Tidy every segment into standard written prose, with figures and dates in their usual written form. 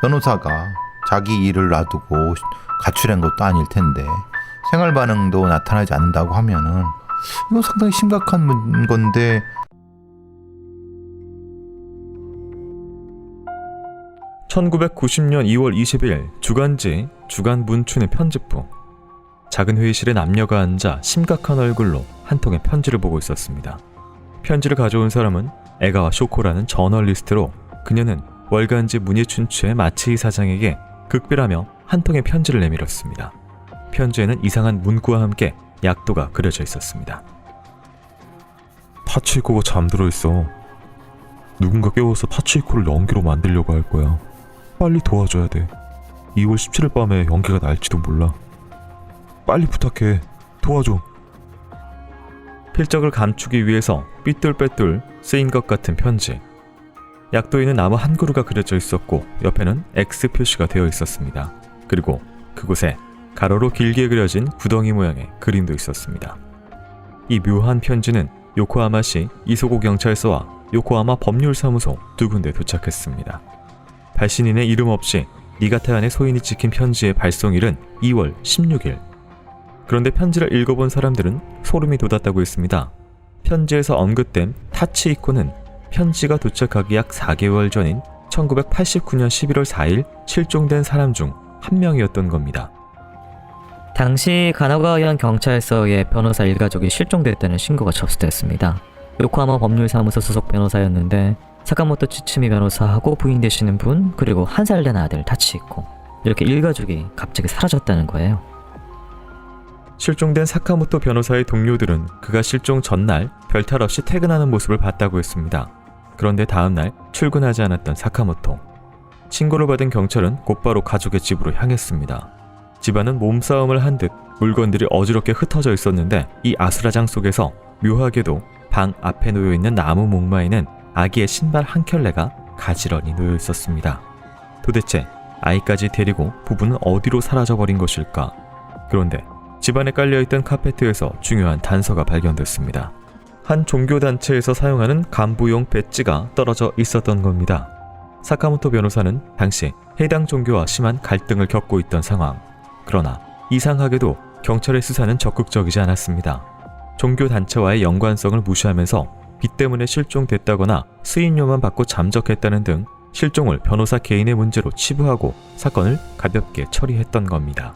변호사가 자기 일을 놔두고 가출한 것도 아닐 텐데 생활 반응도 나타나지 않는다고 하면은 이건 상당히 심각한 건데. (1990년 2월 20일) 주간지 주간문춘의 편집부. 작은 회의실에 남녀가 앉아 심각한 얼굴로 한 통의 편지를 보고 있었습니다. 편지를 가져온 사람은 에가와 쇼코라는 저널리스트로, 그녀는 월간지 문예춘추의 마츠이 사장에게 극비라며 한 통의 편지를 내밀었습니다. 편지에는 이상한 문구와 함께 약도가 그려져 있었습니다. 타치이코가 잠들어 있어. 누군가 깨워서 타치이코를 연기로 만들려고 할 거야. 빨리 도와줘야 돼. 2월 17일 밤에 연기가 날지도 몰라. 빨리 부탁해. 도와줘. 필적을 감추기 위해서 삐뚤빼뚤 쓰인 것 같은 편지. 약도에는 나무 한 그루가 그려져 있었고 옆에는 X 표시가 되어 있었습니다. 그리고 그곳에 가로로 길게 그려진 구덩이 모양의 그림도 있었습니다. 이 묘한 편지는 요코하마시 이소고 경찰서와 요코하마 법률사무소 두 군데 도착했습니다. 발신인의 이름 없이 니가타현의 소인이 찍힌 편지의 발송일은 2월 16일. 그런데 편지를 읽어본 사람들은 소름이 돋았다고 했습니다. 편지에서 언급된 타치이코는 편지가 도착하기 약 4개월 전인 1989년 11월 4일 실종된 사람 중 한 명이었던 겁니다. 당시 가나가와현 경찰서에 변호사 일가족이 실종됐다는 신고가 접수됐습니다. 요코하마 법률사무소 소속 변호사였는데 사카모토 치츠미 변호사하고 부인 되시는 분, 그리고 한 살 된 아들 타치이코, 이렇게 일가족이 갑자기 사라졌다는 거예요. 실종된 사카모토 변호사의 동료들은 그가 실종 전날 별탈 없이 퇴근하는 모습을 봤다고 했습니다. 그런데 다음날 출근하지 않았던 사카모토. 신고를 받은 경찰은 곧바로 가족의 집으로 향했습니다. 집안은 몸싸움을 한 듯 물건들이 어지럽게 흩어져 있었는데, 이 아수라장 속에서 묘하게도 방 앞에 놓여있는 나무 목마에는 아기의 신발 한 켤레가 가지런히 놓여 있었습니다. 도대체 아이까지 데리고 부부는 어디로 사라져버린 것일까? 그런데 집안에 깔려있던 카페트에서 중요한 단서가 발견됐습니다. 한 종교단체에서 사용하는 간부용 배지가 떨어져 있었던 겁니다. 사카모토 변호사는 당시 해당 종교와 심한 갈등을 겪고 있던 상황. 그러나 이상하게도 경찰의 수사는 적극적이지 않았습니다. 종교단체와의 연관성을 무시하면서 빚 때문에 실종됐다거나 수임료만 받고 잠적했다는 등 실종을 변호사 개인의 문제로 치부하고 사건을 가볍게 처리했던 겁니다.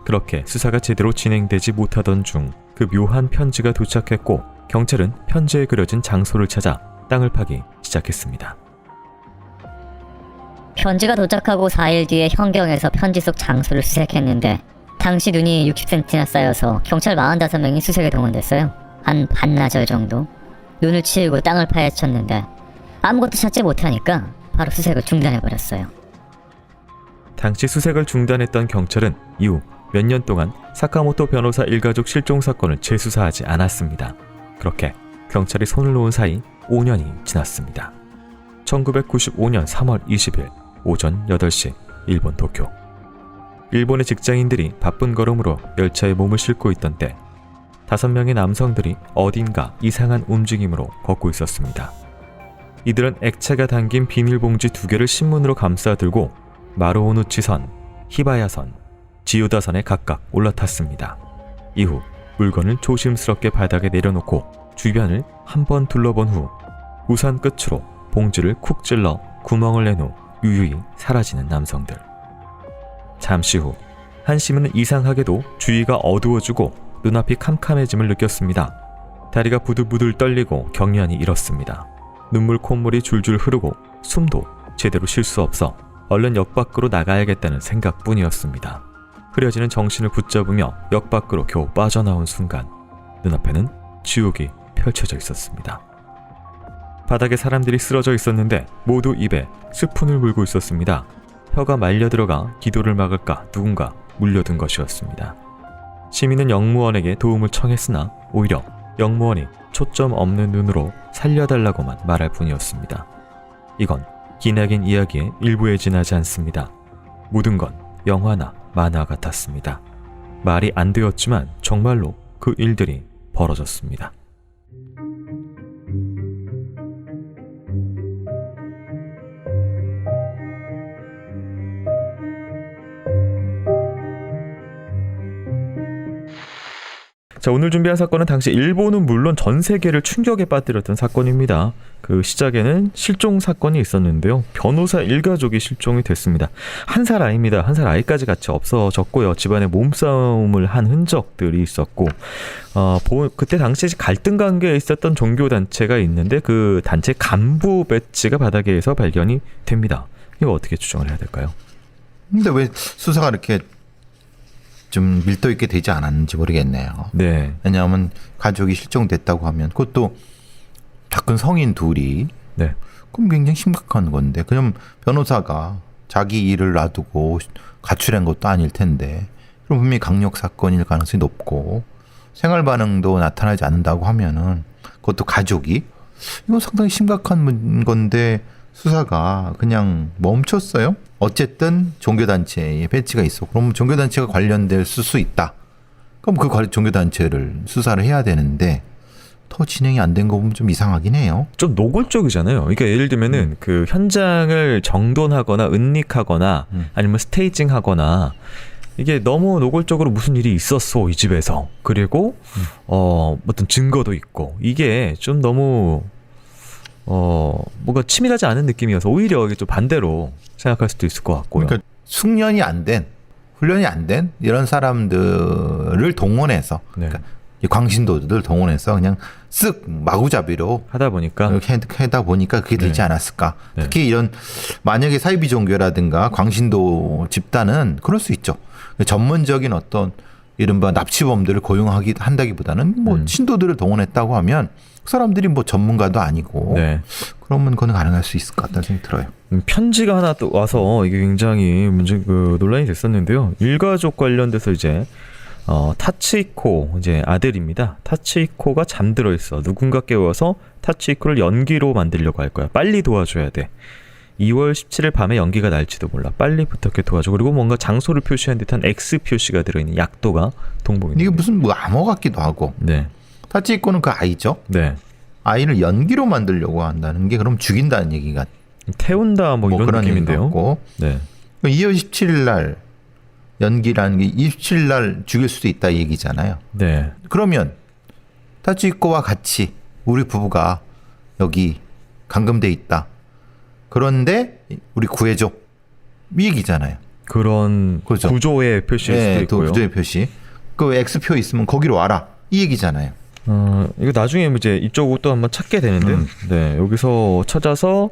그렇게 수사가 제대로 진행되지 못하던 중 그 묘한 편지가 도착했고, 경찰은 편지에 그려진 장소를 찾아 땅을 파기 시작했습니다. 편지가 도착하고 4일 뒤에 현경에서 편지 속 장소를 수색했는데 당시 눈이 60cm나 쌓여서 경찰 45명이 수색에 동원됐어요. 한 반나절 정도 눈을 치우고 땅을 파헤쳤는데 아무것도 찾지 못하니까 바로 수색을 중단해버렸어요. 당시 수색을 중단했던 경찰은 이후 몇 년 동안 사카모토 변호사 일가족 실종 사건을 재수사하지 않았습니다. 그렇게 경찰이 손을 놓은 사이 5년이 지났습니다. 1995년 3월 20일 오전 8시 일본 도쿄. 일본의 직장인들이 바쁜 걸음으로 열차에 몸을 싣고 있던 때 5명의 남성들이 어딘가 이상한 움직임으로 걷고 있었습니다. 이들은 액체가 담긴 비닐봉지 2개를 신문으로 감싸 들고 마루오누치선, 히바야선, 지요다선에 각각 올라탔습니다. 이후 물건을 조심스럽게 바닥에 내려놓고 주변을 한번 둘러본 후 우산 끝으로 봉지를 쿡 찔러 구멍을 낸 후 유유히 사라지는 남성들. 잠시 후 한 시민은 이상하게도 주위가 어두워지고 눈앞이 캄캄해짐을 느꼈습니다. 다리가 부들부들 떨리고 경련이 일었습니다. 눈물 콧물이 줄줄 흐르고 숨도 제대로 쉴 수 없어 얼른 역 밖으로 나가야겠다는 생각뿐이었습니다. 흐려지는 정신을 붙잡으며 역 밖으로 겨우 빠져나온 순간 눈앞에는 지옥이 펼쳐져 있었습니다. 바닥에 사람들이 쓰러져 있었는데 모두 입에 스푼을 물고 있었습니다. 혀가 말려 들어가 기도를 막을까 누군가 물려든 것이었습니다. 시민은 영무원에게 도움을 청했으나 오히려 영무원이 초점 없는 눈으로 살려달라고만 말할 뿐이었습니다. 이건 기나긴 이야기의 일부에 지나지 않습니다. 모든 건 영화나 만화 같았습니다. 말이 안 되었지만 정말로 그 일들이 벌어졌습니다. 자, 오늘 준비한 사건은 당시 일본은 물론 전 세계를 충격에 빠뜨렸던 사건입니다. 그 시작에는 실종 사건이 있었는데요. 변호사 일가족이 실종이 됐습니다. 한 살 아이입니다. 한 살 아이까지 같이 없어졌고요. 집안에 몸싸움을 한 흔적들이 있었고, 그때 당시 갈등 관계에 있었던 종교 단체가 있는데 그 단체 간부 배지가 바닥에서 발견이 됩니다. 이거 어떻게 추정을 해야 될까요? 근데 왜 수사가 이렇게 좀 밀도 있게 되지 않았는지 모르겠네요. 네. 왜냐하면 가족이 실종됐다고 하면 그것도 다 큰 성인 둘이 네. 그럼 굉장히 심각한 건데 그냥 변호사가 자기 일을 놔두고 가출한 것도 아닐 텐데 그럼 분명히 강력 사건일 가능성이 높고 생활 반응도 나타나지 않는다고 하면은 그것도 가족이 이건 상당히 심각한 건데 수사가 그냥 멈췄어요. 어쨌든 종교단체에 배치가 있어. 그럼 종교단체가 관련될 수 있다. 그럼 그 종교단체를 수사를 해야 되는데 더 진행이 안 된 거 보면 좀 이상하긴 해요. 좀 노골적이잖아요. 그러니까 예를 들면은 그 현장을 정돈하거나 은닉하거나 아니면 스테이징하거나 이게 너무 노골적으로 무슨 일이 있었어 이 집에서. 그리고 어떤 증거도 있고 이게 좀 너무 뭔가 치밀하지 않은 느낌이어서 오히려 이게 좀 반대로 생각할 수도 있을 것 같고요. 그러니까 숙련이 안 된, 훈련이 안 된 이런 사람들을 동원해서 네. 그러니까 이 광신도들 동원해서 그냥 쓱 마구잡이로 하다 보니까 이렇게 하다 보니까 그게 되지 네. 않았을까. 네. 특히 이런 만약에 사이비 종교라든가 광신도 집단은 그럴 수 있죠. 전문적인 어떤 이른바 납치범들을 한다기보다는 뭐 신도들을 동원했다고 하면 그 사람들이 뭐 전문가도 아니고 네. 그러면 그건 가능할 수 있을 것 같다는 생각이 들어요. 편지가 하나 또 와서 이게 굉장히 논란이 됐었는데요. 일가족 관련돼서 이제 타치히코 이제 아들입니다. 타치히코가 잠들어 있어. 누군가 깨워서 타치히코를 연기로 만들려고 할 거야. 빨리 도와줘야 돼. 2월 17일 밤에 연기가 날지도 몰라. 빨리 부탁해 도와줘. 그리고 뭔가 장소를 표시한 듯한 X 표시가 들어있는 약도가 동봉이. 이게 무슨 뭐 암호 같기도 하고. 네. 타치히코는 그 아이죠. 네. 아이를 연기로 만들려고 한다는 게 그럼 죽인다는 얘기가 태운다 뭐 이런 그런 느낌인데요. 얘기가 네. 2월 17일 날 연기라는 게 27일 날 죽일 수도 있다 얘기잖아요. 네. 그러면 타치히코와 같이 우리 부부가 여기 감금돼 있다. 그런데 우리 구해줘. 이 얘기잖아요. 그런 그렇죠. 구조의 표시일 수도 있고요. 구조의 표시. 그 X표 있으면 거기로 와라. 이 얘기잖아요. 이거 나중에 이제 이쪽으로 또 한번 찾게 되는데, 네, 여기서 찾아서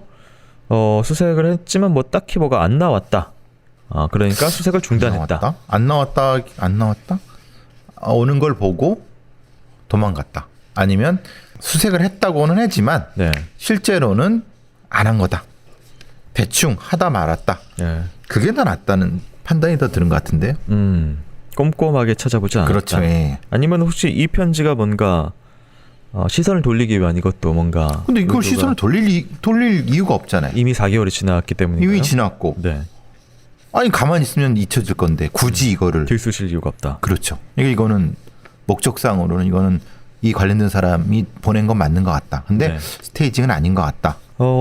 수색을 했지만 뭐 딱히 뭐가 안 나왔다. 그러니까 수색을 중단했다. 안 나왔다. 오는 걸 보고 도망갔다. 아니면 수색을 했다고는 하지만 네, 실제로는 안 한 거다. 대충 하다 말았다. 네. 그게 더 낫다는 판단이 더 드는 것 같은데요. 꼼꼼하게 찾아보지 않았다. 그렇죠. 예. 아니면 혹시 이 편지가 뭔가 시선을 돌리기 위한 이것도 뭔가. 근데 이걸 의도가 시선을 돌릴 이유가 없잖아요. 이미 4개월이 지났기 때문인가요? 이미 지났고. 네. 아니 가만히 있으면 잊혀질 건데 굳이 이거를. 들쑤실 이유가 없다. 그렇죠. 이거는 목적상으로는 이거는 이 관련된 사람이 보낸 건 맞는 것 같다. 근데 네. 스테이징은 아닌 것 같다.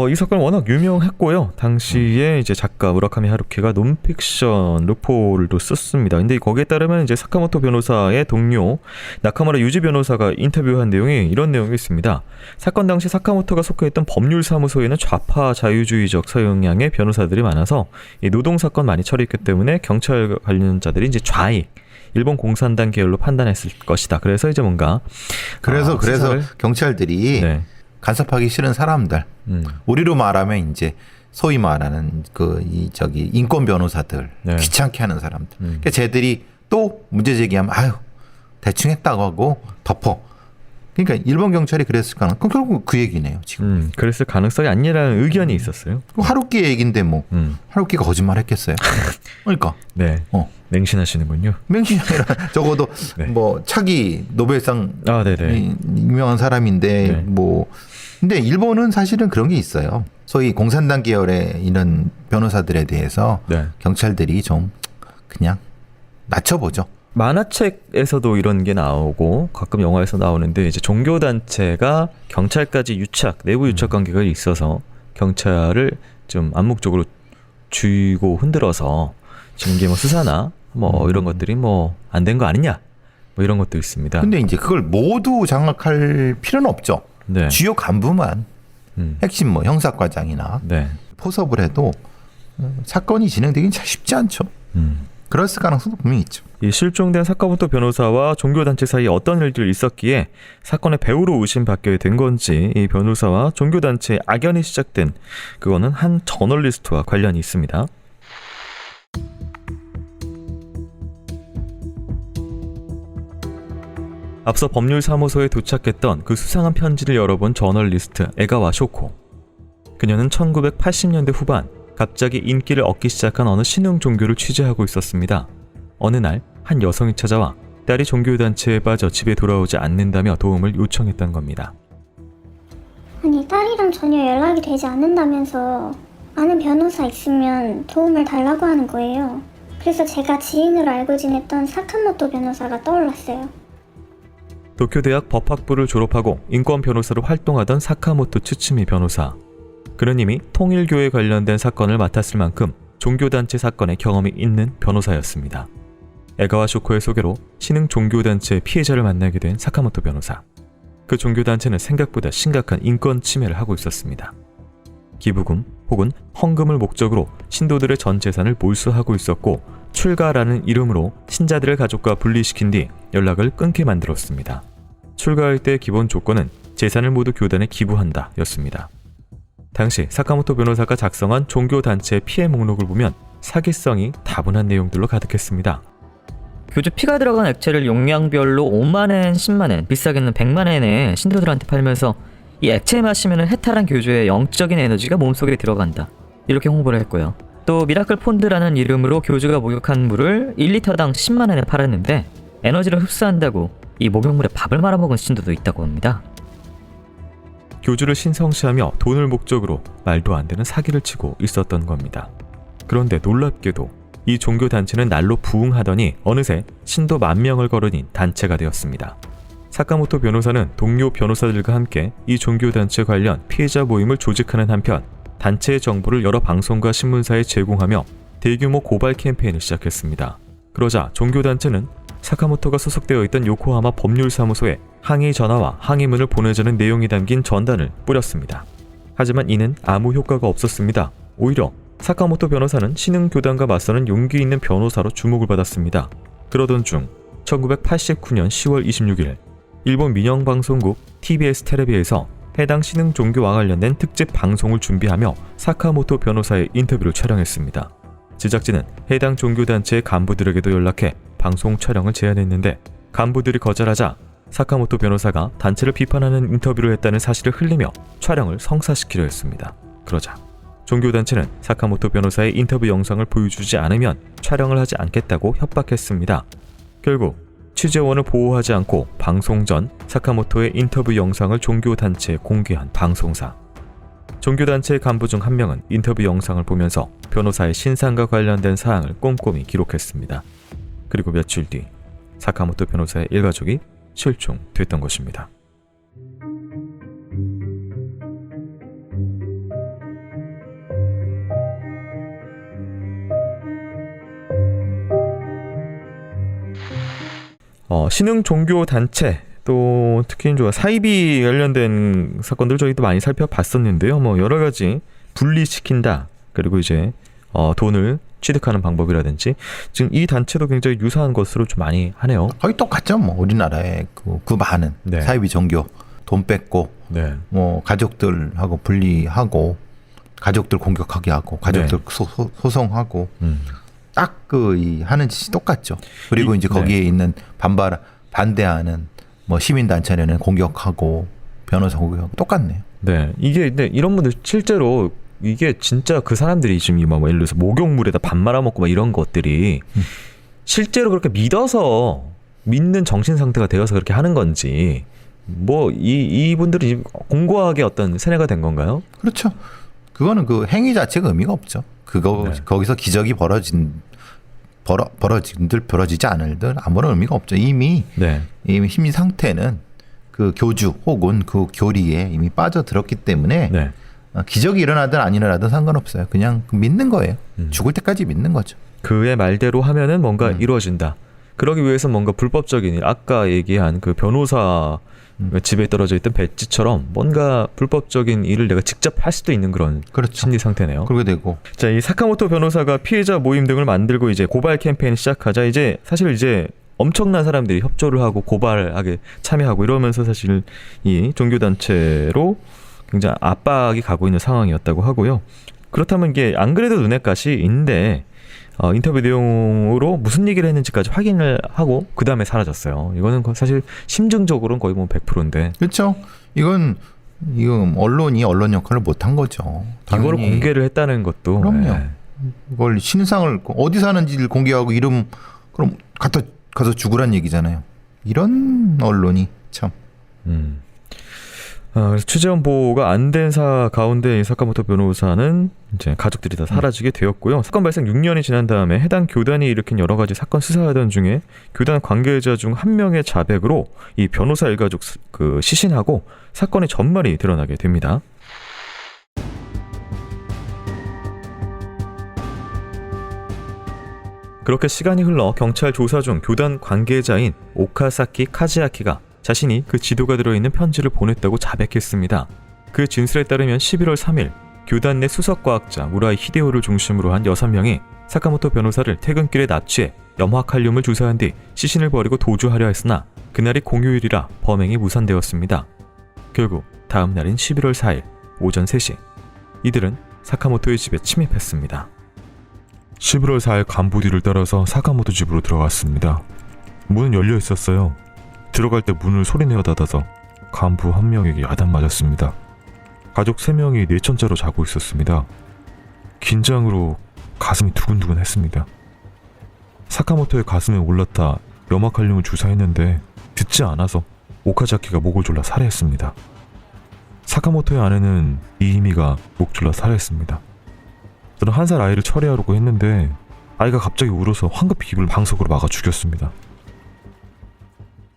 이 사건은 워낙 유명했고요. 당시에 이제 작가 무라카미 하루키가 논픽션 루포를 썼습니다. 근데 거기에 따르면 이제 사카모토 변호사의 동료 나카무라 유지 변호사가 인터뷰한 내용이 이런 내용이 있습니다. 사건 당시 사카모토가 속해있던 법률사무소에는 좌파 자유주의적 서영향의 변호사들이 많아서 이 노동사건 많이 처리했기 때문에 경찰 관련자들이 이제 좌익 일본 공산당 계열로 판단했을 것이다. 그래서 이제 뭔가 그래서 수사를, 경찰들이 네. 간섭하기 싫은 사람들, 우리로 말하면 이제 소위 말하는 인권 변호사들, 네. 귀찮게 하는 사람들. 그러니까 쟤들이 또 문제 제기하면 아유 대충 했다고 하고 덮어. 그러니까 일본 경찰이 그랬을 가능. 그럼 결국 그 얘기네요 지금. 그랬을 가능성이 아니라는 의견이 있었어요. 하루키 얘기인데 뭐 하루키가 거짓말했겠어요. 그러니까. 네. 맹신하시는군요. 맹신이 아니라 적어도 네. 뭐 차기 노벨상 네네. 유명한 사람인데 네. 뭐 근데 일본은 사실은 그런 게 있어요. 소위 공산당 계열의 이런 변호사들에 대해서 네. 경찰들이 좀 그냥 낮춰보죠. 만화책에서도 이런 게 나오고 가끔 영화에서 나오는데 이제 종교 단체가 경찰까지 내부 유착 관계가 있어서 경찰을 좀 암묵적으로 쥐고 흔들어서 지금 이게 뭐 수사나 뭐 이런 것들이 뭐 안 된 거 아니냐 뭐 이런 것도 있습니다. 근데 이제 그걸 모두 장악할 필요는 없죠. 네. 주요 간부만 핵심 뭐 형사과장이나 네. 포섭을 해도 사건이 진행되긴 참 쉽지 않죠. 그랬을 가능성도 분명히 있죠. 이 실종된 사카모토 변호사와 종교단체 사이에 어떤 일들이 있었기에 사건의 배우로 의심받게 된 건지, 이 변호사와 종교단체의 악연이 시작된 그거는 한 저널리스트와 관련이 있습니다. 앞서 법률사무소에 도착했던 그 수상한 편지를 열어본 저널리스트 에가와 쇼코. 그녀는 1980년대 후반 갑자기 인기를 얻기 시작한 어느 신흥 종교를 취재하고 있었습니다. 어느 날 한 여성이 찾아와 딸이 종교단체에 빠져 집에 돌아오지 않는다며 도움을 요청했던 겁니다. 아니, 딸이랑 전혀 연락이 되지 않는다면서 아는 변호사 있으면 도움을 달라고 하는 거예요. 그래서 제가 지인으로 알고 지냈던 사카모토 변호사가 떠올랐어요. 도쿄대학 법학부를 졸업하고 인권 변호사로 활동하던 사카모토 츠츠미 변호사. 그는 이미 통일교에 관련된 사건을 맡았을 만큼 종교단체 사건에 경험이 있는 변호사였습니다. 에가와 쇼코의 소개로 신흥 종교단체의 피해자를 만나게 된 사카모토 변호사. 그 종교단체는 생각보다 심각한 인권 침해를 하고 있었습니다. 기부금 혹은 헌금을 목적으로 신도들의 전 재산을 몰수하고 있었고, 출가라는 이름으로 신자들을 가족과 분리시킨 뒤 연락을 끊게 만들었습니다. 출가할 때 기본 조건은 재산을 모두 교단에 기부한다 였습니다. 당시 사카모토 변호사가 작성한 종교단체의 피해 목록을 보면 사기성이 다분한 내용들로 가득했습니다. 교주 피가 들어간 액체를 용량별로 5만엔, 10만엔, 비싸게는 100만엔에 신도들한테 팔면서 이 액체 마시면 해탈한 교주의 영적인 에너지가 몸속에 들어간다, 이렇게 홍보를 했고요. 또 미라클 폰드라는 이름으로 교주가 목욕한 물을 1리터당 10만엔에 팔았는데 에너지를 흡수한다고 이 목욕물에 밥을 말아먹은 신도도 있다고 합니다. 교주를 신성시하며 돈을 목적으로 말도 안 되는 사기를 치고 있었던 겁니다. 그런데 놀랍게도 이 종교단체는 날로 부흥하더니 어느새 신도 10,000명을 거느린 단체가 되었습니다. 사카모토 변호사는 동료 변호사들과 함께 이 종교단체 관련 피해자 모임을 조직하는 한편 단체의 정보를 여러 방송과 신문사에 제공하며 대규모 고발 캠페인을 시작했습니다. 그러자 종교단체는 사카모토가 소속되어 있던 요코하마 법률사무소에 항의 전화와 항의문을 보내자는 내용이 담긴 전단을 뿌렸습니다. 하지만 이는 아무 효과가 없었습니다. 오히려 사카모토 변호사는 신흥 교단과 맞서는 용기 있는 변호사로 주목을 받았습니다. 그러던 중 1989년 10월 26일 일본 민영방송국 TBS 텔레비에서 해당 신흥 종교와 관련된 특집 방송을 준비하며 사카모토 변호사의 인터뷰를 촬영했습니다. 제작진은 해당 종교단체의 간부들에게도 연락해 방송 촬영을 제안했는데 간부들이 거절하자 사카모토 변호사가 단체를 비판하는 인터뷰를 했다는 사실을 흘리며 촬영을 성사시키려 했습니다. 그러자 종교단체는 사카모토 변호사의 인터뷰 영상을 보여주지 않으면 촬영을 하지 않겠다고 협박했습니다. 결국 취재원을 보호하지 않고 방송 전 사카모토의 인터뷰 영상을 종교단체에 공개한 방송사. 종교단체의 간부 중 한 명은 인터뷰 영상을 보면서 변호사의 신상과 관련된 사항을 꼼꼼히 기록했습니다. 그리고 며칠 뒤 사카모토 변호사의 일가족이 실종됐던 것입니다. 신흥 종교 단체, 또 특히 사이비 관련된 사건들 저희도 많이 살펴봤었는데요. 뭐 여러 가지 분리시킨다, 그리고 이제 돈을 취득하는 방법이라든지 지금 이 단체도 굉장히 유사한 것으로 좀 많이 하네요. 거의 똑같죠. 뭐 우리나라의 그 많은 네. 사이비 종교 돈 뺏고 네. 뭐 가족들하고 분리하고 가족들 공격하게 하고 가족들 소송하고 딱 그 하는 짓이 똑같죠. 그리고 이제 거기에 있는 반대하는 뭐 시민 단체는 공격하고 변호사 공격하고 똑같네요. 네, 이게 근데 이런 분들 실제로 이게 진짜 그 사람들이 지금 뭐 예를 들어서 목욕물에다 밥 말아먹고 막 이런 것들이 실제로 그렇게 믿는 정신 상태가 되어서 그렇게 하는 건지, 뭐 이분들이 공고하게 어떤 세뇌가 된 건가요? 그렇죠. 그거는 그 행위 자체가 의미가 없죠. 거기서 기적이 벌어지지 않을들 아무런 의미가 없죠. 이미 심리 상태는 그 교주 혹은 그 교리에 이미 빠져들었기 때문에 기적이 일어나든 안 일어나든 상관없어요. 그냥 믿는 거예요. 죽을 때까지 믿는 거죠. 그의 말대로 하면은 뭔가 이루어진다. 그러기 위해서 뭔가 불법적인 일, 아까 얘기한 그 변호사 집에 떨어져 있던 배지처럼 뭔가 불법적인 일을 내가 직접 할 수도 있는 그런 그렇죠. 심리 상태네요. 그러게 되고. 자, 이 사카모토 변호사가 피해자 모임 등을 만들고 이제 고발 캠페인 시작하자 이제 사실 이제 엄청난 사람들이 협조를 하고 고발하게 참여하고 이러면서 사실 이 종교단체로 굉장히 압박이 가고 있는 상황이었다고 하고요. 그렇다면 이게 안 그래도 눈엣 가시인데 인터뷰 내용으로 무슨 얘기를 했는지까지 확인을 하고 그 다음에 사라졌어요. 이거는 사실 심증적으로는 거의 뭐 100%인데 그렇죠. 이건 언론이 언론 역할을 못한 거죠. 이거를 당연히 공개를 했다는 것도 그럼요. 예. 이걸 신상을 어디 사는지를 공개하고 이름 그럼 가서 죽으란 얘기잖아요. 이런 언론이 참. 그래서 취재원 보호가 안 된 가운데 이 사카모토 변호사는 이제 가족들이 다 사라지게 되었고요. 사건 발생 6년이 지난 다음에 해당 교단이 일으킨 여러 가지 사건 수사하던 중에 교단 관계자 중 한 명의 자백으로 이 변호사 일가족 시신하고 사건의 전말이 드러나게 됩니다. 그렇게 시간이 흘러 경찰 조사 중 교단 관계자인 오카사키 카즈야키가 자신이 그 지도가 들어있는 편지를 보냈다고 자백했습니다. 그 진술에 따르면 11월 3일 교단 내 수석과학자 무라이 히데오를 중심으로 한 6명이 사카모토 변호사를 퇴근길에 납치해 염화칼륨을 주사한 뒤 시신을 버리고 도주하려 했으나 그날이 공휴일이라 범행이 무산되었습니다. 결국 다음 날인 11월 4일 오전 3시 이들은 사카모토의 집에 침입했습니다. 11월 4일 간부디를 따라서 사카모토 집으로 들어갔습니다. 문은 열려 있었어요. 들어갈 때 문을 소리내어 닫아서 간부 한 명에게 야단 맞았습니다. 가족 3명이 내천자로 자고 있었습니다. 긴장으로 가슴이 두근두근 했습니다. 사카모토의 가슴에 올라타 염화칼륨을 주사했는데 듣지 않아서 오카자키가 목을 졸라 살해했습니다. 사카모토의 아내는 이이미가 목 졸라 살해했습니다. 저는 1살 아이를 처리하려고 했는데 아이가 갑자기 울어서 황급히 입을 방석으로 막아 죽였습니다.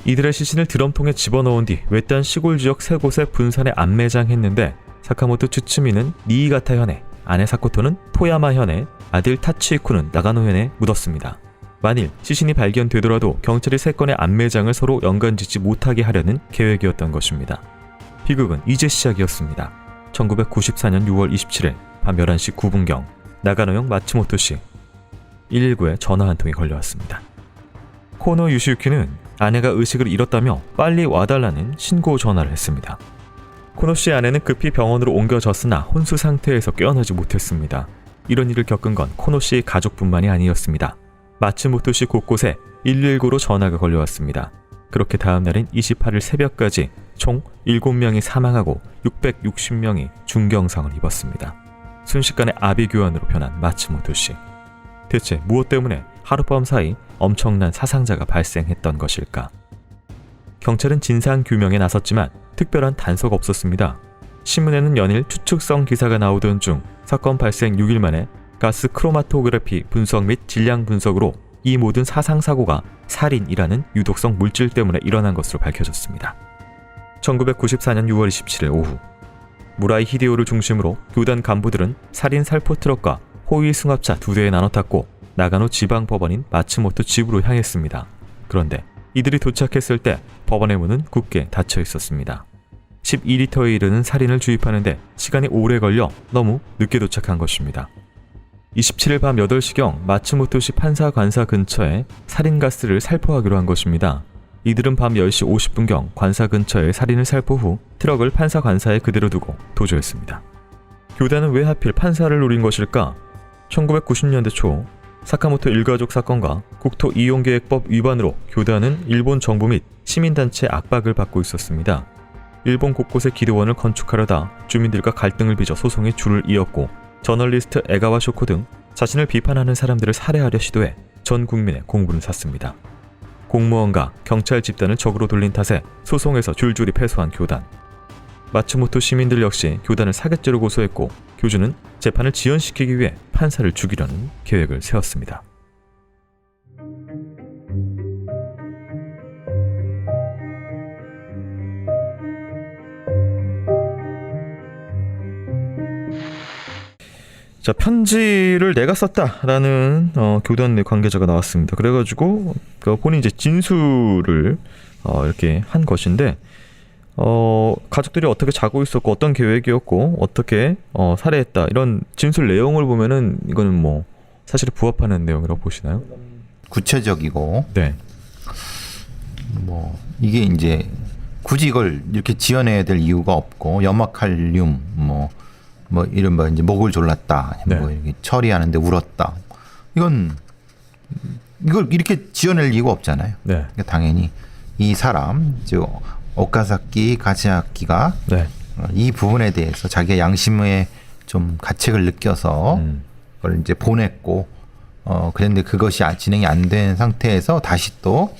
이들의 시신을 드럼통에 집어넣은 뒤 외딴 시골 지역 3곳에 분산해 안매장했는데 사카모토 츠츠미는 니이가타 현에, 아내 사코토는 토야마 현에, 아들 타치히코는 나가노 현에 묻었습니다. 만일 시신이 발견되더라도 경찰이 3건의 안매장을 서로 연관짓지 못하게 하려는 계획이었던 것입니다. 비극은 이제 시작이었습니다. 1994년 6월 27일 밤 11시 9분경 나가노형 마츠모토시 119에 전화 한 통이 걸려왔습니다. 코노 유시유키는 아내가 의식을 잃었다며 빨리 와달라는 신고 전화를 했습니다. 코노 씨의 아내는 급히 병원으로 옮겨졌으나 혼수 상태에서 깨어나지 못했습니다. 이런 일을 겪은 건 코노 씨의 가족뿐만이 아니었습니다. 마츠모토시 곳곳에 119로 전화가 걸려왔습니다. 그렇게 다음 날인 28일 새벽까지 총 7명이 사망하고 660명이 중경상을 입었습니다. 순식간에 아비규환으로 변한 마츠모토시. 대체 무엇 때문에 하룻밤 사이 엄청난 사상자가 발생했던 것일까? 경찰은 진상규명에 나섰지만 특별한 단서가 없었습니다. 신문에는 연일 추측성 기사가 나오던 중 사건 발생 6일 만에 가스 크로마토그래피 분석 및 질량 분석으로 이 모든 사상사고가 살인이라는 유독성 물질 때문에 일어난 것으로 밝혀졌습니다. 1994년 6월 27일 오후 무라이 히데오를 중심으로 교단 간부들은 살인 살포 트럭과 호위 승합차 2대에 나눠 탔고 나가노 지방법원인 마츠모토 집으로 향했습니다. 그런데 이들이 도착했을 때 법원의 문은 굳게 닫혀 있었습니다. 12리터에 이르는 살인을 주입하는데 시간이 오래 걸려 너무 늦게 도착한 것입니다. 27일 밤 8시경 마츠모토시 판사 관사 근처에 살인가스를 살포하기로 한 것입니다. 이들은 밤 10시 50분경 관사 근처에 살인을 살포 후 트럭을 판사 관사에 그대로 두고 도주했습니다. 교단은 왜 하필 판사를 노린 것일까? 1990년대 초 사카모토 일가족 사건과 국토 이용계획법 위반으로 교단은 일본 정부 및 시민단체 압박을 받고 있었습니다. 일본 곳곳에 기도원을 건축하려다 주민들과 갈등을 빚어 소송에 줄을 이었고 저널리스트 에가와 쇼코 등 자신을 비판하는 사람들을 살해하려 시도해 전 국민의 공분을 샀습니다. 공무원과 경찰 집단을 적으로 돌린 탓에 소송에서 줄줄이 패소한 교단. 마츠모토 시민들 역시 교단을 사기죄로 고소했고 교주는 재판을 지연시키기 위해 판사를 죽이려는 계획을 세웠습니다. 자, 편지를 내가 썼다라는 교단 내 관계자가 나왔습니다. 그래가지고 본인 이제 진술을 이렇게 한 것인데 가족들이 어떻게 자고 있었고 어떤 계획이었고 어떻게 살해했다 이런 진술 내용을 보면은 이거는 뭐 사실에 부합하는 내용이라고 보시나요? 구체적이고 네. 뭐 이게 이제 굳이 이걸 이렇게 지어내야 될 이유가 없고 염화칼륨 뭐 이런 뭐 이제 목을 졸랐다 뭐 네. 이렇게 처리하는데 울었다 이건 이걸 이렇게 지어낼 이유가 없잖아요. 네. 그러니까 당연히 이 사람 즉 오카사키 가시아키가 네. 이 부분에 대해서 자기의 양심에 좀 가책을 느껴서 그걸 이제 보냈고 그런데 그것이 진행이 안 된 상태에서 다시 또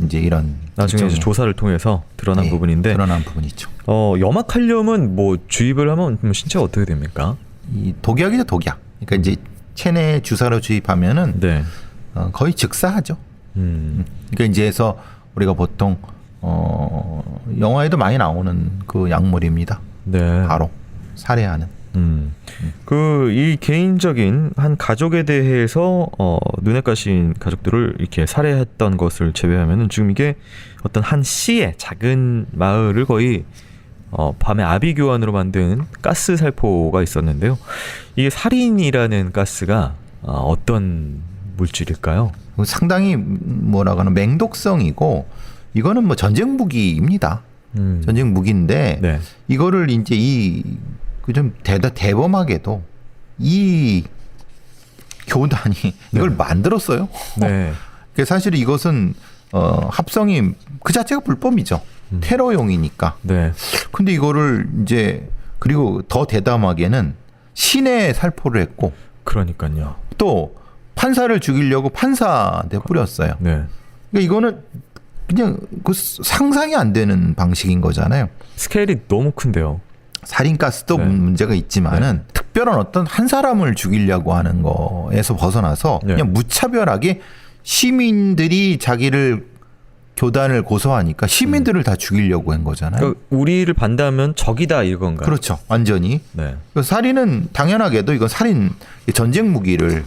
이제 이런 나중에 이제 조사를 통해서 드러난 네, 부분인데 드러난 부분이죠. 염화칼륨은 뭐 주입을 하면 신체가 어떻게 됩니까? 이 독약이죠, 독약. 그러니까 이제 체내 주사로 주입하면은 네. 거의 즉사하죠. 그러니까 이제에서 우리가 보통 영화에도 많이 나오는 그 약물입니다. 네. 바로 살해하는. 이 개인적인 한 가족에 대해서 눈에 까신 가족들을 이렇게 살해했던 것을 제외하면은 지금 이게 어떤 한 시의 작은 마을을 거의 밤에 아비규환으로 만든 가스 살포가 있었는데요. 이게 살인이라는 가스가 어떤 물질일까요? 상당히 뭐라고 하나 맹독성이고 이거는 뭐 전쟁 무기입니다. 전쟁 무기인데 네. 이거를 이제 좀 대범하게도 이 교단이 이걸 만들었어요. 네. 사실 이것은 합성이 그 자체가 불법이죠. 테러용이니까. 네. 근데 이거를 이제 그리고 더 대담하게는 시내에 살포를 했고 그러니까요. 또 판사를 죽이려고 판사한테 뿌렸어요. 네. 그러니까 이거는 그냥 그 상상이 안 되는 방식인 거잖아요. 스케일이 너무 큰데요. 살인가스도 네. 문제가 있지만은 특별한 어떤 한 사람을 죽이려고 하는 거에서 벗어나서 네. 그냥 무차별하게 시민들이 자기를 교단을 고소하니까 시민들을 다 죽이려고 한 거잖아요. 그러니까 우리를 반대하면 적이다 이건가요? 그렇죠. 완전히. 네. 살인은 당연하게도 이건 살인 전쟁 무기를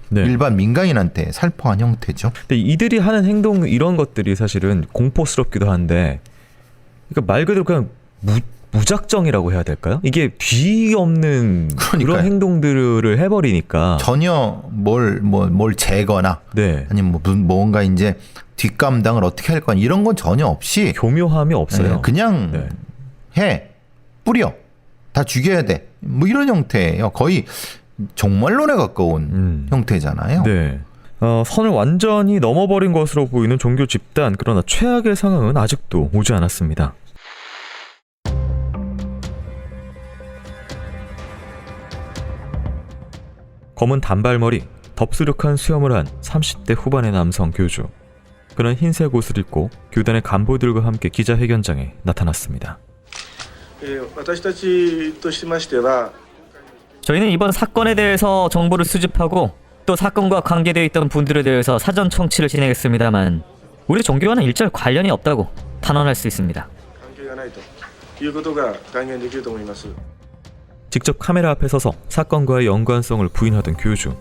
네. 일반 민간인한테 살포한 형태죠. 근데 이들이 하는 행동 이런 것들이 사실은 공포스럽기도 한데, 그러니까 말 그대로 그냥 무작정이라고 해야 될까요? 이게 뒤 없는 그러니까요. 그런 행동들을 해버리니까. 전혀 뭘 재거나 네. 아니면 뭔가 이제 뒷감당을 어떻게 할 거냐 이런 건 전혀 없이 교묘함이 없어요. 네, 그냥 네. 해 뿌려 다 죽여야 돼 뭐 이런 형태예요. 거의 종말론에 가까운 형태잖아요. 네. 선을 완전히 넘어버린 것으로 보이는 종교 집단, 그러나 최악의 상황은 아직도 오지 않았습니다. 검은 단발머리, 덥수룩한 수염을 한 30대 후반의 남성 교주. 그는 흰색 옷을 입고 교단의 간부들과 함께 기자회견장에 나타났습니다. 私たちとしましては 저희는 이번 사건에 대해서 정보를 수집하고 또 사건과 관계되어 있던 분들에 대해서 사전 청취를 진행했습니다만 우리 종교와는 일절 관련이 없다고 단언할 수 있습니다. 関係がないということが断言できると思います。 직접 카메라 앞에 서서 사건과의 연관성을 부인하던 교주.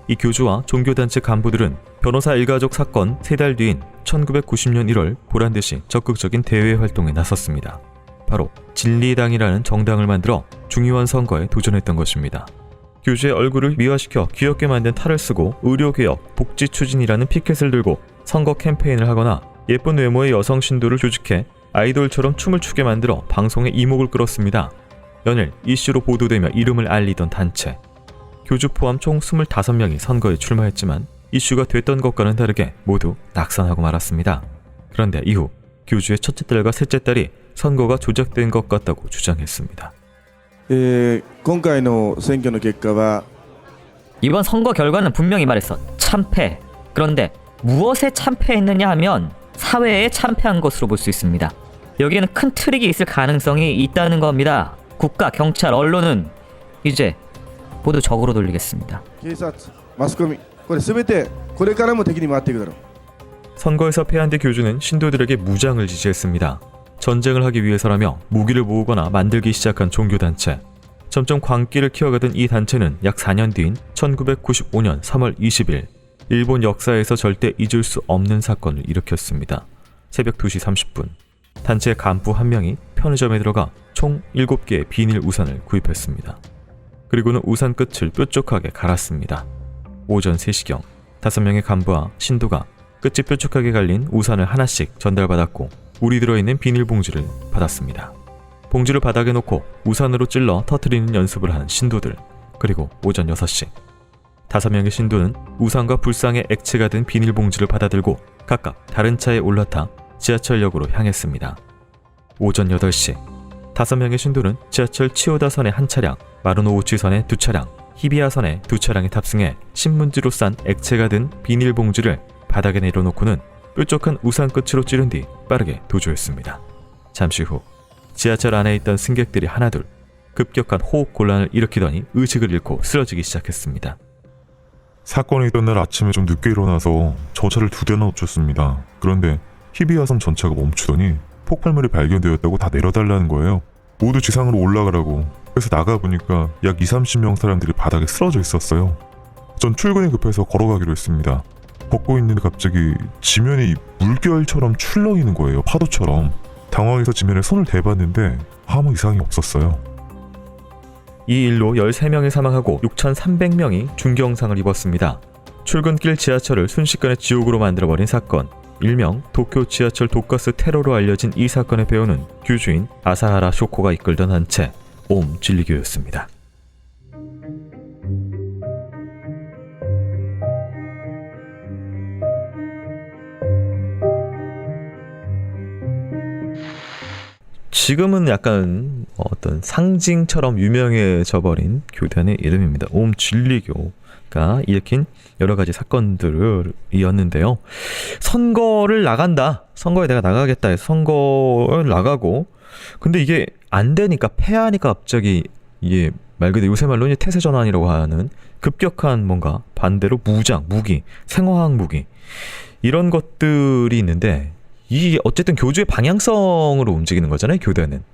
이 교주와 종교단체 간부들은 변호사 일가족 사건 3달 뒤인 1990년 1월 보란듯이 적극적인 대외 활동에 나섰습니다. 바로 진리당이라는 정당을 만들어 중의원 선거에 도전했던 것입니다. 교주의 얼굴을 미화시켜 귀엽게 만든 탈을 쓰고 의료개혁, 복지 추진이라는 피켓을 들고 선거 캠페인을 하거나 예쁜 외모의 여성 신도를 조직해 아이돌처럼 춤을 추게 만들어 방송에 이목을 끌었습니다. 연일 이슈로 보도되며 이름을 알리던 단체. 교주 포함 총 25명이 선거에 출마했지만 이슈가 됐던 것과는 다르게 모두 낙선하고 말았습니다. 그런데 이후 교주의 첫째 딸과 셋째 딸이 선거가 조작된 것 같다고 주장했습니다. 今回の選挙の結果は 이번 선거 결과는 분명히 말했어. 참패. 그런데 무엇에 참패했느냐 하면 사회에 참패한 것으로 볼 수 있습니다. 여기에는 큰 트릭이 있을 가능성이 있다는 겁니다. 국가, 경찰, 언론은 이제 모두 적으로 돌리겠습니다. 警察、マスコミ、これ全てこれからも敵に回っていくだろう。 선거에서 패한 뒤 교주는 신도들에게 무장을 지시했습니다. 전쟁을 하기 위해서라며 무기를 모으거나 만들기 시작한 종교단체. 점점 광기를 키워가던 이 단체는 약 4년 뒤인 1995년 3월 20일 일본 역사에서 절대 잊을 수 없는 사건을 일으켰습니다. 새벽 2시 30분 단체의 간부 한 명이 편의점에 들어가 총 7개의 비닐 우산을 구입했습니다. 그리고는 우산 끝을 뾰족하게 갈았습니다. 오전 3시경 5명의 간부와 신도가 끝이 뾰족하게 갈린 우산을 하나씩 전달받았고 물이 들어있는 비닐봉지를 받았습니다. 봉지를 바닥에 놓고 우산으로 찔러 터뜨리는 연습을 하는 신도들. 그리고 오전 6시 5명의 신도는 우산과 불상의 액체가 든 비닐봉지를 받아들고 각각 다른 차에 올라타 지하철역으로 향했습니다. 오전 8시 5명의 신도는 지하철 치오다선의 한 차량, 마루노우치선의 2차량, 히비야선의 2차량에 탑승해 신문지로 싼 액체가 든 비닐봉지를 바닥에 내려놓고는 뾰족한 우산 끝으로 찌른 뒤 빠르게 도주했습니다. 잠시 후 지하철 안에 있던 승객들이 하나둘 급격한 호흡 곤란을 일으키더니 의식을 잃고 쓰러지기 시작했습니다. 사건이 있던 날 아침에 좀 늦게 일어나서 저 차를 2대나 놓쳤습니다. 그런데 히비야섬 전차가 멈추더니 폭발물이 발견되었다고 다 내려달라는 거예요. 모두 지상으로 올라가라고. 그래서 나가보니까 약 20-30명 사람들이 바닥에 쓰러져 있었어요. 전 출근이 급해서 걸어가기로 했습니다. 걷고 있는데 갑자기 지면이 물결처럼 출렁이는 거예요. 파도처럼. 당황해서 지면에 손을 대봤는데 아무 이상이 없었어요. 이 일로 13명이 사망하고 6,300명이 중경상을 입었습니다. 출근길 지하철을 순식간에 지옥으로 만들어버린 사건. 일명 도쿄 지하철 독가스 테러로 알려진 이 사건의 배우는 교주인 아사하라 쇼코가 이끌던 단체 옴 진리교였습니다. 지금은 약간 어떤 상징처럼 유명해져 버린 교단의 이름입니다. 옴 진리교가 일으킨 여러 가지 사건들이었는데요. 선거를 나간다. 선거에 내가 나가겠다 해서 선거를 나가고 근데 이게 안 되니까 패하니까 갑자기 이게 말 그대로 요새 말로 이제 태세 전환이라고 하는 급격한 뭔가 반대로 무장, 무기, 생화학 무기 이런 것들이 있는데 이 어쨌든 교주의 방향성으로 움직이는 거잖아요, 교단은.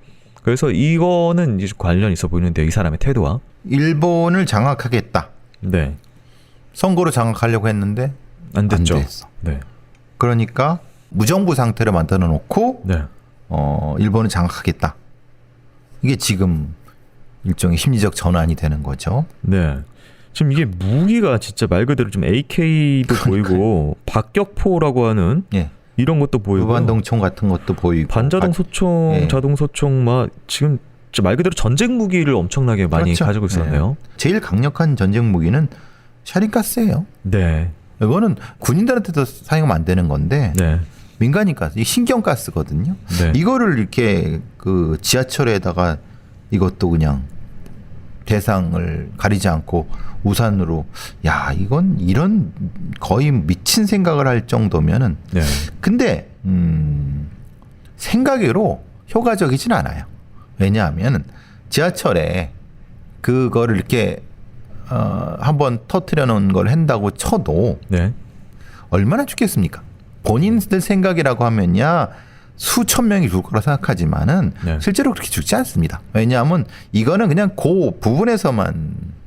그래서 이거는 이제 관련이 있어 보이는데 이 사람의 태도와 일본을 장악하겠다. 네. 선거로 장악하려고 했는데 안 됐죠. 안 됐어. 네. 그러니까 무정부 상태를 만들어 놓고 네. 일본을 장악하겠다. 이게 지금 일종의 심리적 전환이 되는 거죠. 네. 지금 이게 무기가 진짜 말 그대로 좀 AK도 보이고 박격포라고 하는 예. 이런 것도 보이고 무반동총 같은 것도 보이고 반자동 소총, 예. 자동 소총 막 지금 말 그대로 전쟁 무기를 엄청나게 많이 그렇죠. 가지고 있었네요. 제일 강력한 전쟁 무기는 샤린가스예요. 네. 이거는 군인들한테도 사용하면 안 되는 건데 네. 민간인가스, 이 신경가스거든요. 네. 이거를 이렇게 그 지하철에다가 이것도 그냥 대상을 가리지 않고 우산으로 야 이건 이런 거의 미친 생각을 할 정도면은 네. 근데 생각으로 효과적이진 않아요. 왜냐하면 지하철에 그거를 이렇게 한번 터트려 놓은 걸 한다고 쳐도 네. 얼마나 죽겠습니까? 본인들 생각이라고 하면야 수천 명이 죽을 거라 생각하지만은 네. 실제로 그렇게 죽지 않습니다. 왜냐하면 이거는 그냥 그 부분에서만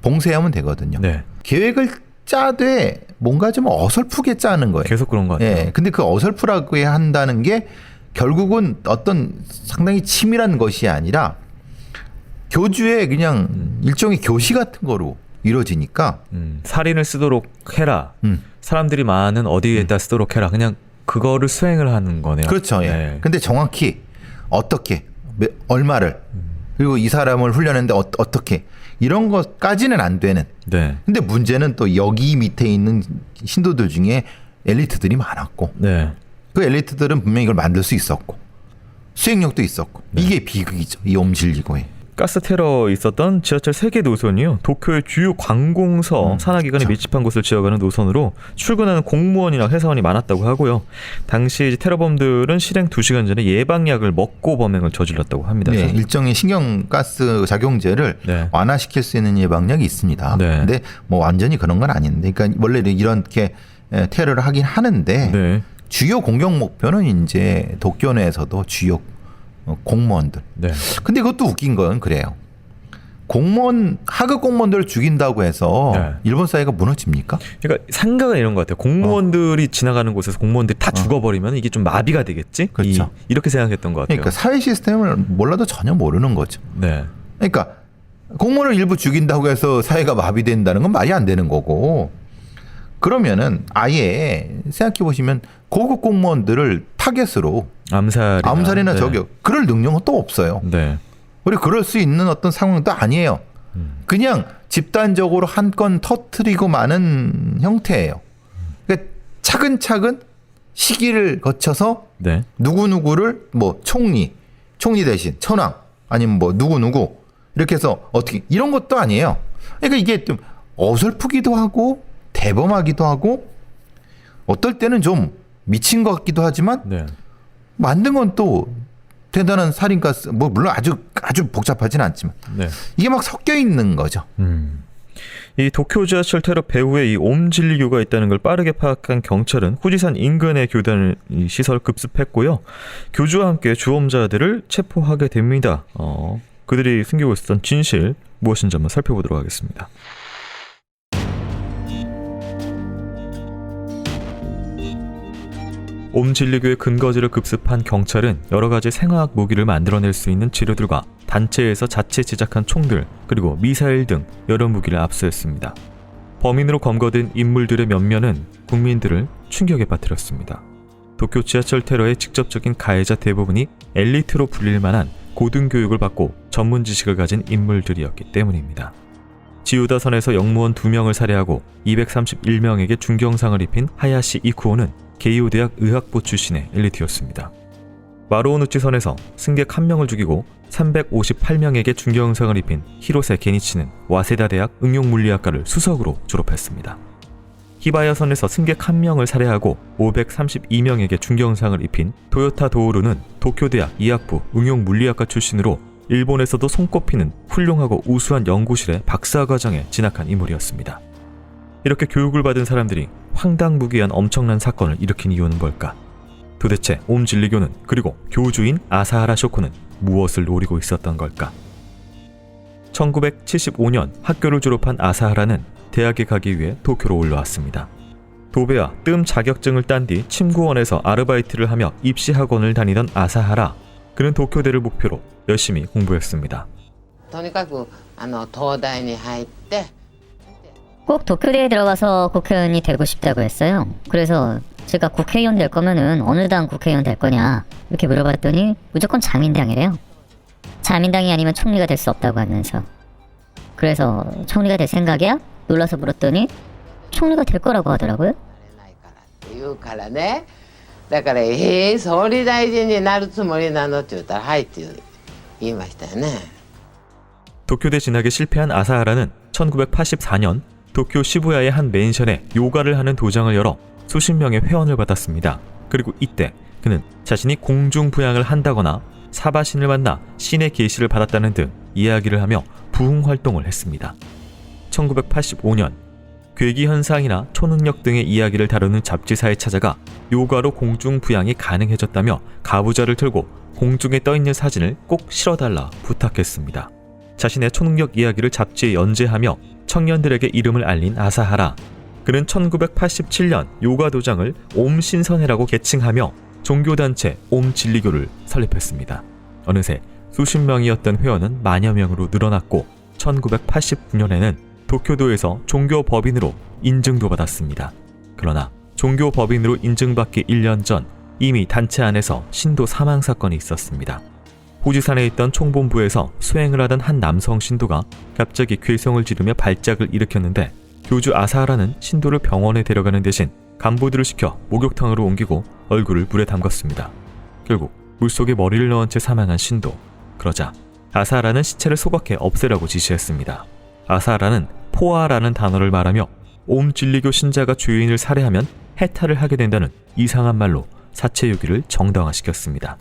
봉쇄하면 되거든요. 네. 계획을 짜되 뭔가 좀 어설프게 짜는 거예요. 계속 그런 것 같아요. 예. 근데 그 어설프라고 한다는 게 결국은 어떤 상당히 치밀한 것이 아니라 교주의 그냥 일종의 교시 같은 거로 이루어지니까 살인을 쓰도록 해라. 사람들이 많은 어디에다 쓰도록 해라. 그냥 그거를 수행을 하는 거네요. 그렇죠. 예. 네. 근데 정확히 어떻게 얼마를 그리고 이 사람을 훈련했는데 어떻게 이런 것까지는 안 되는. 네. 근데 문제는 또 여기 밑에 있는 신도들 중에 엘리트들이 많았고 네. 그 엘리트들은 분명히 이걸 만들 수 있었고 수행력도 있었고 이게 비극이죠. 이 옴질리고의. 가스 테러 있었던 지하철 3개 노선이요. 도쿄의 주요 관공서 산하기관이 밀집한 곳을 지어가는 노선으로 출근하는 공무원이나 회사원이 많았다고 하고요. 당시 이제 테러범들은 실행 2시간 전에 예방약을 먹고 범행을 저질렀다고 합니다. 네, 일종의 신경가스 작용제를 네. 완화시킬 수 있는 예방약이 있습니다. 네. 근데 뭐 완전히 그런 건 아닌데, 그러니까 원래 이렇게 테러를 하긴 하는데 네. 주요 공격 목표는 이제 도쿄 내에서도 주요 공무원들. 네. 근데 이것도 웃긴 건 그래요. 공무원 하급 공무원들을 죽인다고 해서 네. 일본 사회가 무너집니까? 그러니까 생각은 이런 것 같아요. 공무원들이 지나가는 곳에서 공무원들이 다 죽어버리면 이게 좀 마비가 되겠지? 그렇죠. 이렇게 생각했던 것 같아요. 그러니까 사회 시스템을 몰라도 전혀 모르는 거죠. 네. 그러니까 공무원을 일부 죽인다고 해서 사회가 마비된다는 건 말이 안 되는 거고, 그러면은 아예 생각해 보시면 고급 공무원들을 타겟으로 암살이나 네. 저격 그럴 능력은 또 없어요. 네. 그리고 그럴 수 있는 어떤 상황도 아니에요. 그냥 집단적으로 한 건 터트리고 마는 형태예요. 그러니까 차근차근 시기를 거쳐서 네. 누구누구를 뭐 총리 대신 천황 아니면 뭐 누구누구 이렇게 해서 어떻게 이런 것도 아니에요. 그러니까 이게 좀 어설프기도 하고 대범하기도 하고 어떨 때는 좀 미친 것 같기도 하지만 네. 만든 건 또 대단한 살인가 뭐 물론 아주 복잡하진 않지만 네. 이게 막 섞여 있는 거죠. 이 도쿄 지하철 테러 배후에 이 옴진리교가 있다는 걸 빠르게 파악한 경찰은 후지산 인근의 교단을 시설 급습했고요. 교주와 함께 주범자들을 체포하게 됩니다. 그들이 숨기고 있었던 진실 무엇인지 한번 살펴보도록 하겠습니다. 옴진리교의 근거지를 급습한 경찰은 여러 가지 생화학 무기를 만들어낼 수 있는 재료들과 단체에서 자체 제작한 총들 그리고 미사일 등 여러 무기를 압수했습니다. 범인으로 검거된 인물들의 면면은 국민들을 충격에 빠뜨렸습니다. 도쿄 지하철 테러의 직접적인 가해자 대부분이 엘리트로 불릴 만한 고등교육을 받고 전문 지식을 가진 인물들이었기 때문입니다. 지우다선에서 영무원 2명을 살해하고 231명에게 중경상을 입힌 하야시 이쿠오는 게이오 대학 의학부 출신의 엘리트였습니다. 마루오누치선에서 승객 1명을 죽이고 358명에게 중경상을 입힌 히로세 게니치는 와세다 대학 응용물리학과를 수석으로 졸업했습니다. 히바야선에서 승객 1명을 살해하고 532명에게 중경상을 입힌 토요타 도오루는 도쿄대학 이학부 응용물리학과 출신으로 일본에서도 손꼽히는 훌륭하고 우수한 연구실의 박사과정에 진학한 인물이었습니다. 이렇게 교육을 받은 사람들이 황당무계한 엄청난 사건을 일으킨 이유는 뭘까? 도대체 옴진리교는 그리고 교주인 아사하라 쇼코는 무엇을 노리고 있었던 걸까? 1975년 학교를 졸업한 아사하라는 대학에 가기 위해 도쿄로 올라왔습니다. 도배와 뜸 자격증을 딴 뒤 침구원에서 아르바이트를 하며 입시학원을 다니던 아사하라. 그는 도쿄대를 목표로 열심히 공부했습니다. とにかく東大に入って 꼭 도쿄대에 들어가서 국회의원이 되고 싶다고 했어요. 그래서 제가 국회의원 될 거면은 어느 당 국회의원 될 거냐 이렇게 물어봤더니 무조건 자민당이래요. 자민당이 아니면 총리가 될 수 없다고 하면서. 그래서 총리가 될 생각이야? 놀라서 물었더니 총리가 될 거라고 하더라고요. ないからって言うからね。だから総理大臣になるつもりなのって言ったらはいって言いましたよね。 도쿄대 진학에 실패한 아사하라는 1984년 도쿄 시부야의 한 맨션에 요가를 하는 도장을 열어 수십 명의 회원을 받았습니다. 그리고 이때 그는 자신이 공중부양을 한다거나 사바신을 만나 신의 계시를 받았다는 등 이야기를 하며 부흥활동을 했습니다. 1985년 괴기현상이나 초능력 등의 이야기를 다루는 잡지사에 찾아가 요가로 공중부양이 가능해졌다며 가부좌를 틀고 공중에 떠있는 사진을 꼭 실어달라 부탁했습니다. 자신의 초능력 이야기를 잡지에 연재하며 청년들에게 이름을 알린 아사하라. 그는 1987년 요가 도장을 옴신선회라고 개칭하며 종교단체 옴진리교를 설립했습니다. 어느새 수십 명이었던 회원은 만여 명으로 늘어났고 1989년에는 도쿄도에서 종교법인으로 인증도 받았습니다. 그러나 종교법인으로 인증받기 1년 전 이미 단체 안에서 신도 사망 사건이 있었습니다. 후지산에 있던 총본부에서 수행을 하던 한 남성 신도가 갑자기 괴성을 지르며 발작을 일으켰는데 교주 아사하라는 신도를 병원에 데려가는 대신 간부들을 시켜 목욕탕으로 옮기고 얼굴을 물에 담갔습니다. 결국 물속에 머리를 넣은 채 사망한 신도. 그러자 아사하라는 시체를 소각해 없애라고 지시했습니다. 아사하라는 포아라는 단어를 말하며 옴진리교 신자가 죄인을 살해하면 해탈을 하게 된다는 이상한 말로 사체 유기를 정당화시켰습니다.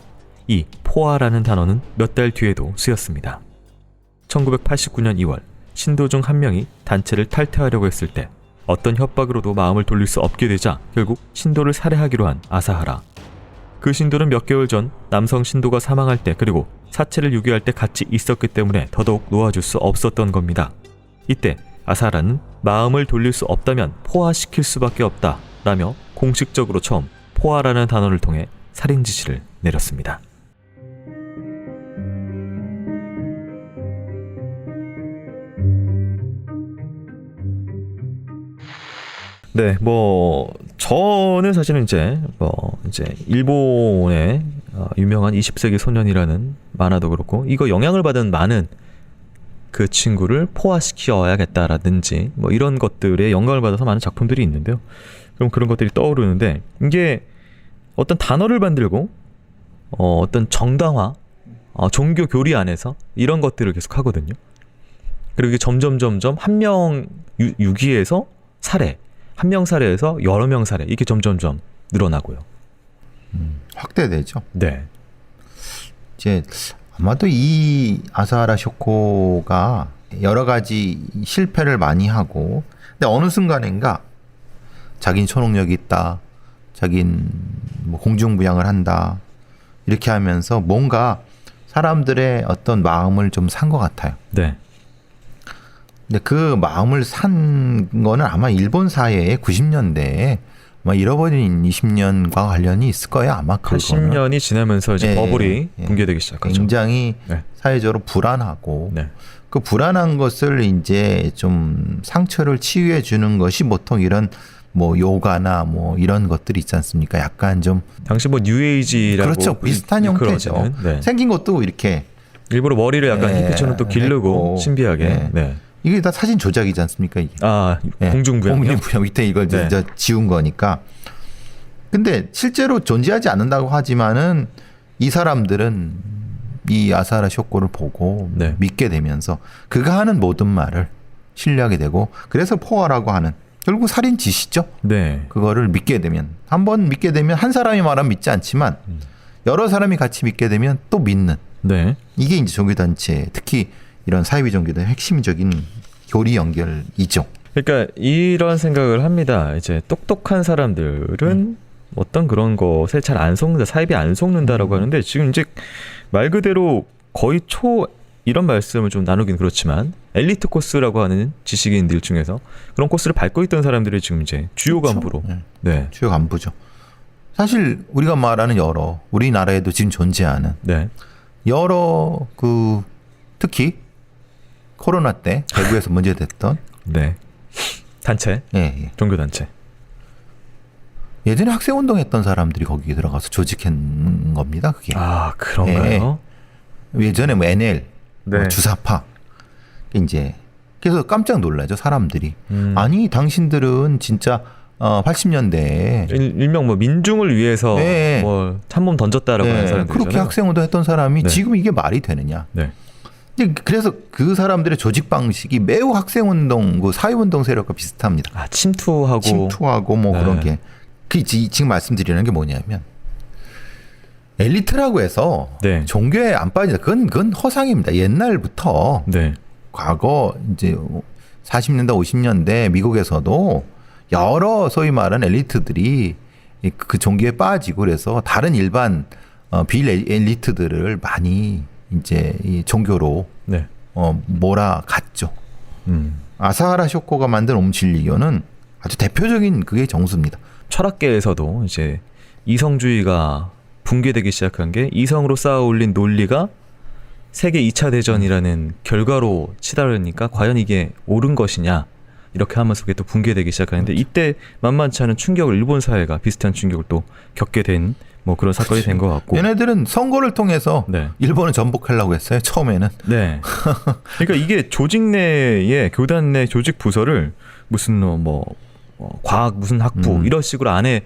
이 포아라는 단어는 몇 달 뒤에도 쓰였습니다. 1989년 2월 신도 중 한 명이 단체를 탈퇴하려고 했을 때 어떤 협박으로도 마음을 돌릴 수 없게 되자 결국 신도를 살해하기로 한 아사하라. 그 신도는 몇 개월 전 남성 신도가 사망할 때 그리고 사체를 유기할 때 같이 있었기 때문에 더더욱 놓아줄 수 없었던 겁니다. 이때 아사라는 마음을 돌릴 수 없다면 포화시킬 수밖에 없다 라며 공식적으로 처음 포화라는 단어를 통해 살인 지시를 내렸습니다. 네, 저는 사실은 이제 일본의 유명한 20세기 소년이라는 만화도 그렇고 이거 영향을 받은 많은 그 친구를 포화시켜야겠다라든지 이런 것들에 영감을 받아서 많은 작품들이 있는데요. 그럼 그런 것들이 떠오르는데 이게 어떤 단어를 만들고 어떤 정당화, 종교 교리 안에서 이런 것들을 계속 하거든요. 그리고 이게 점점 한 명 유기에서 살해, 한 명 살해에서 여러 명 살해 이렇게 점점 늘어나고요. 확대되죠. 네. 이제 아마도 이 아사하라 쇼코가 여러 가지 실패를 많이 하고, 근데 어느 순간인가 자긴 초능력이 있다, 자긴 공중부양을 한다 이렇게 하면서 뭔가 사람들의 어떤 마음을 좀 산 것 같아요. 네. 근데 그 마음을 산 거는 아마 일본 사회의 90년대에 잃어버린 20년과 관련이 있을 거예요. 아마 그거는. 80년이 지나면서 이제 버블이 붕괴되기 시작하죠. 굉장히 네. 사회적으로 불안하고 네. 그 불안한 것을 이제 좀 상처를 치유해 주는 것이 보통 이런 요가나 이런 것들이 있지 않습니까? 약간 좀 당시 뉴에이지라고 그렇죠. 비슷한 형태죠. 그러지는, 네. 생긴 것도 이렇게 일부러 머리를 약간 힙해처럼 또 기르고 했고, 신비하게. 네. 네. 이게 다 사진 조작이지 않습니까? 이게. 공중부양이요? 공중부양 밑에 이걸 네. 이제 지운 거니까. 근데 실제로 존재하지 않는다고 하지만은 이 사람들은 이 아사하라 쇼코를 보고 네. 믿게 되면서 그가 하는 모든 말을 신뢰하게 되고, 그래서 포화라고 하는 결국 살인 짓이죠. 네. 그거를 믿게 되면, 한번 믿게 되면 한 사람이 말하면 믿지 않지만 여러 사람이 같이 믿게 되면 또 믿는, 네. 이게 이제 종교단체, 특히 이런 사이비 종교의 핵심적인 교리 연결이죠. 그러니까 이런 생각을 합니다. 이제 똑똑한 사람들은 어떤 그런 것에 잘 안 속는다, 사입이 안 속는다라고 하는데, 지금 이제 말 그대로 거의 이런 말씀을 좀 나누긴 그렇지만 엘리트 코스라고 하는 지식인들 중에서 그런 코스를 밟고 있던 사람들이 지금 이제 주요 그렇죠. 간부로. 네. 네. 주요 간부죠. 사실 우리가 말하는 우리나라에도 지금 존재하는 네. 여러 특히 코로나 때 대구에서 문제됐던 네. 단체, 종교 단체. 예전에 학생운동 했던 사람들이 거기에 들어가서 조직한 겁니다. 그게. 아, 그런가요? 예전에 NL, 네. 주사파. 이제 그래서 깜짝 놀라죠, 사람들이. 아니, 당신들은 진짜 80년대에 일명 민중을 위해서 네. 참몸 던졌다라고 하는 사람들이잖아요. 그렇게 학생운동 했던 사람이 네. 지금 이게 말이 되느냐. 네. 그래서 그 사람들의 조직 방식이 매우 학생운동, 사회운동 세력과 비슷합니다. 아, 침투하고 네. 그런 게. 지금 말씀드리는 게 뭐냐면, 엘리트라고 해서 네. 종교에 안 빠진다. 그건 허상입니다. 옛날부터 네. 과거 이제 40년대, 50년대 미국에서도 여러 소위 말하는 엘리트들이 그 종교에 빠지고, 그래서 다른 일반 비일 엘리트들을 많이 이제 이 종교로 네. 몰아갔죠. 아사하라 쇼코가 만든 옴진리교는 아주 대표적인 그게 정수입니다. 철학계에서도 이제 이성주의가 붕괴되기 시작한 게 이성으로 쌓아 올린 논리가 세계 2차 대전이라는 결과로 치달으니까 과연 이게 옳은 것이냐, 이렇게 하면서 그게 또 붕괴되기 시작하는데, 이때 만만치 않은 충격을, 일본 사회가 비슷한 충격을 또 겪게 된 그런 사건이 된 것 같고. 얘네들은 선거를 통해서 네. 일본을 전복하려고 했어요, 처음에는. 네. 그러니까 이게 조직 내에, 교단 내 조직 부서를 무슨 과학 무슨 학부 이런 식으로 안에,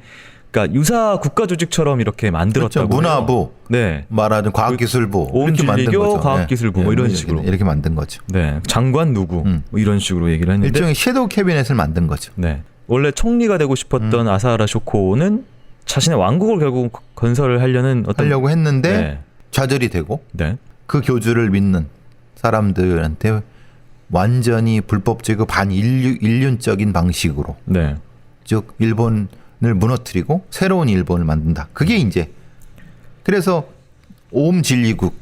그러니까 유사 국가 조직처럼 이렇게 만들었다고. 그렇죠. 문화부, 네. 말하자면 과학기술부 이렇게 만든 옴진리교 거죠. 과학기술부 이런 식으로 이렇게 만든 거죠. 네. 장관 누구 이런 식으로 얘기를 했는데, 일종의 섀도우 캐비넷을 만든 거죠. 네. 원래 총리가 되고 싶었던 아사하라 쇼코는 자신의 왕국을 결국 건설을 하려고 했는데 네. 좌절이 되고, 네. 그 교주를 믿는 사람들한테 완전히 불법적이고 반인륜적인 방식으로, 네. 즉 일본을 무너뜨리고 새로운 일본을 만든다. 그게 이제 그래서 옴 진리국.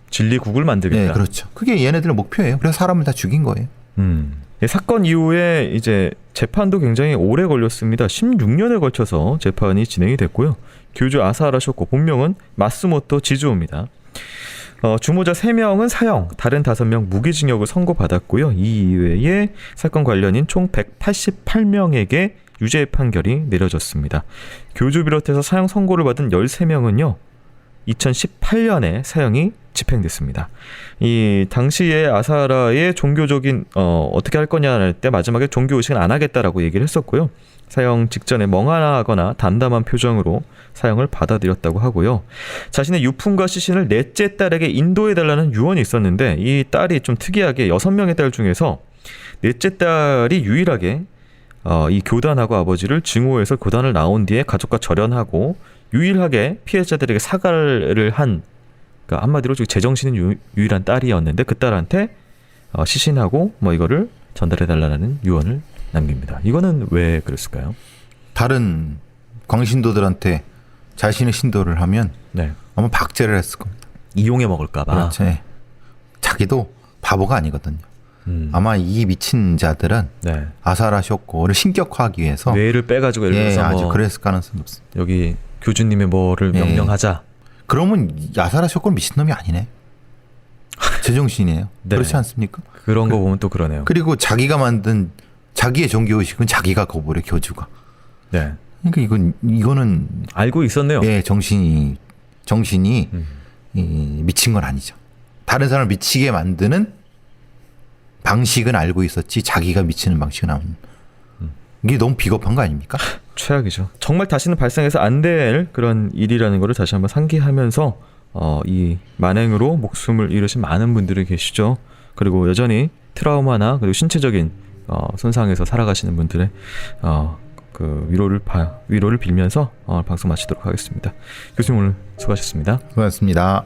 진리국을 만들겠다. 네, 그렇죠. 그게 얘네들의 목표예요. 그래서 사람을 다 죽인 거예요. 사건 이후에 이제 재판도 굉장히 오래 걸렸습니다. 16년에 걸쳐서 재판이 진행이 됐고요. 교주 아사하라 쇼코, 본명은 마스모토 지주오입니다. 주모자 3명은 사형, 다른 5명 무기징역을 선고받았고요. 이 이외에 사건 관련인 총 188명에게 유죄 판결이 내려졌습니다. 교주 비롯해서 사형 선고를 받은 13명은요. 2018년에 사형이 집행됐습니다. 이 당시에 아사하라의 종교적인 어떻게 할 거냐 할 때 마지막에 종교 의식은 안 하겠다라고 얘기를 했었고요. 사형 직전에 멍하거나 담담한 표정으로 사형을 받아들였다고 하고요. 자신의 유품과 시신을 넷째 딸에게 인도해달라는 유언이 있었는데 이 딸이 좀 특이하게 6명의 딸 중에서 넷째 딸이 유일하게 이 교단하고 아버지를 증오해서 교단을 나온 뒤에 가족과 절연하고 유일하게 피해자들에게 사과를 한, 그러니까 한마디로 제정신은 유일한 딸이었는데 그 딸한테 시신하고 뭐 이거를 전달해달라는 유언을 남깁니다. 이거는 왜 그랬을까요? 다른 광신도들한테 자신의 신도를 하면 네. 아마 박제를 했을 겁니다. 이용해 먹을까봐. 그렇지. 자기도 바보가 아니거든요. 아마 이 미친 자들은 네. 아사하라 쇼코를 신격화하기 위해서 뇌를 빼가지고 예를 예, 들어서 아주 뭐 그랬을 가능성이 높습니다. 여기 교주님의 뭐를 예. 명령하자. 그러면 아사하라 쇼코는 미친놈이 아니네. 제정신이에요. 네. 그렇지 않습니까? 그런 거 보면 또 그러네요. 그리고 자기가 만든 자기의 종교의식은 자기가 거부를 교주가. 네. 그러니까 이거는 알고 있었네요. 예, 정신이 미친 건 아니죠. 다른 사람을 미치게 만드는 방식은 알고 있었지 자기가 미치는 방식은 아닌. 이게 너무 비겁한 거 아닙니까? 최악이죠. 정말 다시는 발생해서 안 될 그런 일이라는 것을 다시 한번 상기하면서 이 만행으로 목숨을 잃으신 많은 분들이 계시죠. 그리고 여전히 트라우마나 그리고 신체적인 손상에서 살아가시는 분들의 그 위로를 빌면서 방송 마치도록 하겠습니다. 교수님 오늘 수고하셨습니다. 고맙습니다.